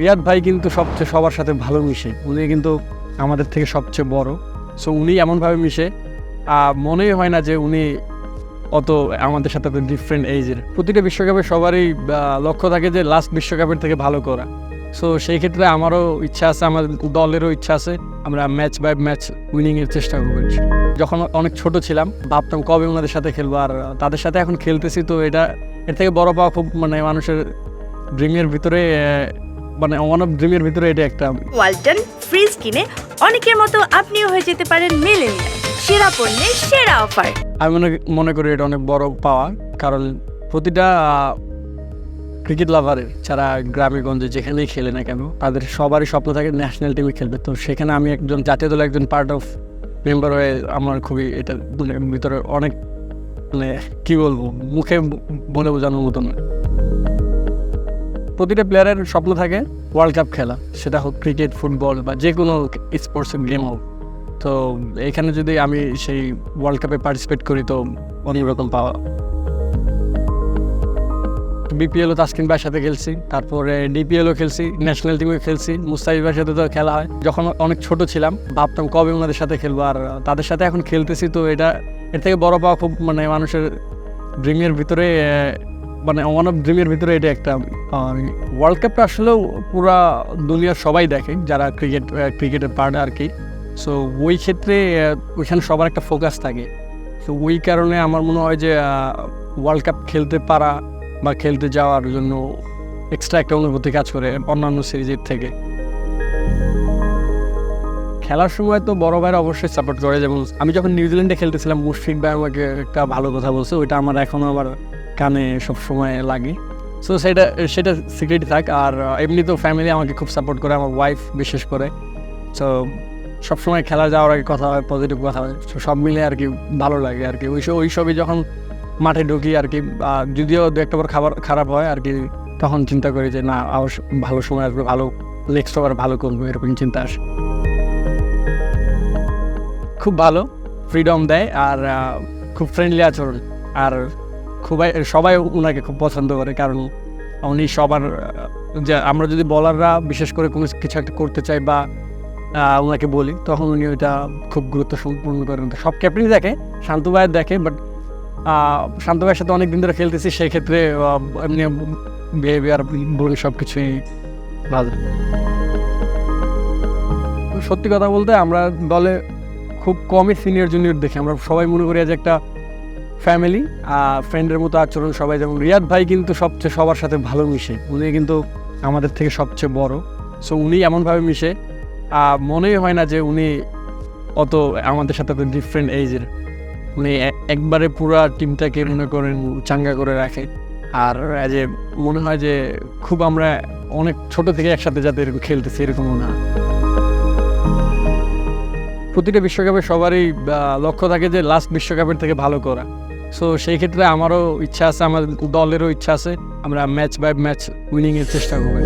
রিয়াদ ভাই কিন্তু সবচেয়ে সবার সাথে ভালো মিশে। উনি কিন্তু আমাদের থেকে সবচেয়ে বড়। সো উনি এমনভাবে মিশে মনেই হয় না যে উনি অত আমাদের সাথে তো ডিফারেন্ট এইজের। প্রতিটা বিশ্বকাপে সবারই লক্ষ্য থাকে যে লাস্ট বিশ্বকাপের থেকে ভালো করা। সো সেই ক্ষেত্রে আমারও ইচ্ছা আছে, আমাদের দলেরও ইচ্ছা আছে, আমরা ম্যাচ বাই ম্যাচ উইনিংয়ের চেষ্টা করবো। যখন অনেক ছোট ছিলাম ভাবতাম কবে ওনাদের সাথে খেলবো, আর তাদের সাথে এখন খেলতেছি। তো এর থেকে বড় পাওয়া খুব মানুষের ড্রিমের ভিতরে, ওয়ান অফ ড্রিমের ভিতরে এটা একটা। ওয়ালটন ফ্রিজ কিনে অনেকের মতো আপনিও হয়ে যেতে পারেন মিলেনিয়াল। সেরা পণ্যের সেরা অফার। আমি মনে করি এটা অনেক বড় পাওয়া, কারণ প্রতিটা ক্রিকেট লাভারের যারা গ্রামে গঞ্জে যেখানেই খেলে না কেন তাদের সবারই স্বপ্ন থাকে ন্যাশনাল টিমে খেলবে। তো সেখানে আমি একজন জাতীয় দলের একজন পার্ট অফ মেম্বার হয়ে আমার খুবই এটা ভিতরে অনেক কী বলবো, মুখে বলে বোঝানোর মতো নয়। প্রতিটা প্লেয়ারের স্বপ্ন থাকে ওয়ার্ল্ড কাপ খেলা, সেটা হোক ক্রিকেট, ফুটবল বা যে কোনো স্পোর্টসের গেম হোক। তো এখানে যদি আমি সেই ওয়ার্ল্ড কাপে পার্টিসিপেট করি তো অনেক রকম পাওয়া। বিপিএলও তাসকিন ভাইয়ের সাথে খেলছি, তারপরে ডিপিএলও খেলছি, ন্যাশনাল টিমে খেলছি, মুস্তাফিজ ভাইয়ের সাথে তো খেলা হয়। যখন অনেক ছোট ছিলাম ভাবতাম কবে ওনাদের সাথে খেলবো, আর তাদের সাথে এখন খেলতেছি। তো এর থেকে বড় পাওয়া খুব মানুষের ড্রিমের ভিতরে, ওয়ান অফ ড্রিমের ভিতরে এটা একটা। ওয়ার্ল্ড কাপটা আসলেও পুরা দুনিয়ার সবাই দেখে যারা ক্রিকেটের পার্ট আর কি। সো ওই ক্ষেত্রে ওইখানে সবার একটা ফোকাস থাকে। তো ওই কারণে আমার মনে হয় যে ওয়ার্ল্ড কাপ খেলতে পারা বা খেলতে যাওয়ার জন্য এক্সট্রা একটা অনুভূতি কাজ করে অন্যান্য সিরিজের থেকে। খেলার সময় তো বড় ভাইরা অবশ্যই সাপোর্ট করে। যেমন আমি যখন নিউজিল্যান্ডে খেলতেছিলাম, মুশফিক ভাই আমাকে একটা ভালো কথা বলছে, ওইটা আমার এখনও আমার কানে সবসময় লাগে। সো সেটা সিক্রেটই থাক। আর এমনি তো ফ্যামিলি আমাকে খুব সাপোর্ট করে, আমার ওয়াইফ বিশেষ করে। সো সবসময় খেলা যাওয়ার আগে কথা হয়, পজিটিভ কথা হয়। সব মিলে আর কি ভালো লাগে আর কি। ওই সবই যখন মাঠে ঢুকি আর কি, যদিও দু একটা বার খারাপ হয় আর কি, তখন চিন্তা করি যে না, ভালো সময় আসবে, ভালো নেক্সট ওভার ভালো করবো, এরকম চিন্তা আসে। খুব ভালো ফ্রিডম দেয় আর খুব ফ্রেন্ডলি আচরণ, আর সবাই ওনাকে খুব পছন্দ করে। কারণ উনি সবার যে আমরা যদি বলাররা বিশেষ করে কোনো কিছু একটা করতে চাই বা ওনাকে বলি, তখন উনি ওইটা খুব গুরুত্বপূর্ণ করেন। সব ক্যাপ্টেনই দেখে, শান্ত ভাইয়ের দেখে, বাট শান্ত ভাইয়ের সাথে অনেক দিন ধরে খেলতেছি, সেই ক্ষেত্রে এমনি বিহেভিয়ার বলি সব কিছুই ভালো। সত্যি কথা বলতে আমরা দলে খুব কমই সিনিয়র জুনিয়র দেখি। আমরা সবাই মনে করি যে একটা ফ্যামিলি, ফ্রেন্ডের মতো আচরণ সবাই। যেমন রিয়াদ ভাই কিন্তু সবার সাথে ভালো মিশে। উনি কিন্তু আমাদের থেকে সবচেয়ে বড়। সো উনি এমনভাবে মিশে মনেই হয় না যে উনি অত আমাদের সাথে তো ডিফারেন্ট এইজের। উনি একবারে পুরা টিমটাকে মনে করেন চাঙ্গা করে রাখে। আর যে মনে হয় যে খুব আমরা অনেক ছোট থেকে একসাথে যাতে এরকম খেলতেছি, এরকমও না। প্রতিটা বিশ্বকাপে সবারই লক্ষ্য থাকে যে লাস্ট বিশ্বকাপের থেকে ভালো করা। সো সেই ক্ষেত্রে আমারও ইচ্ছা আছে, আমাদের দলেরও ইচ্ছা আছে, আমরা ম্যাচ বাই ম্যাচ উইনিংয়ের চেষ্টা করবো।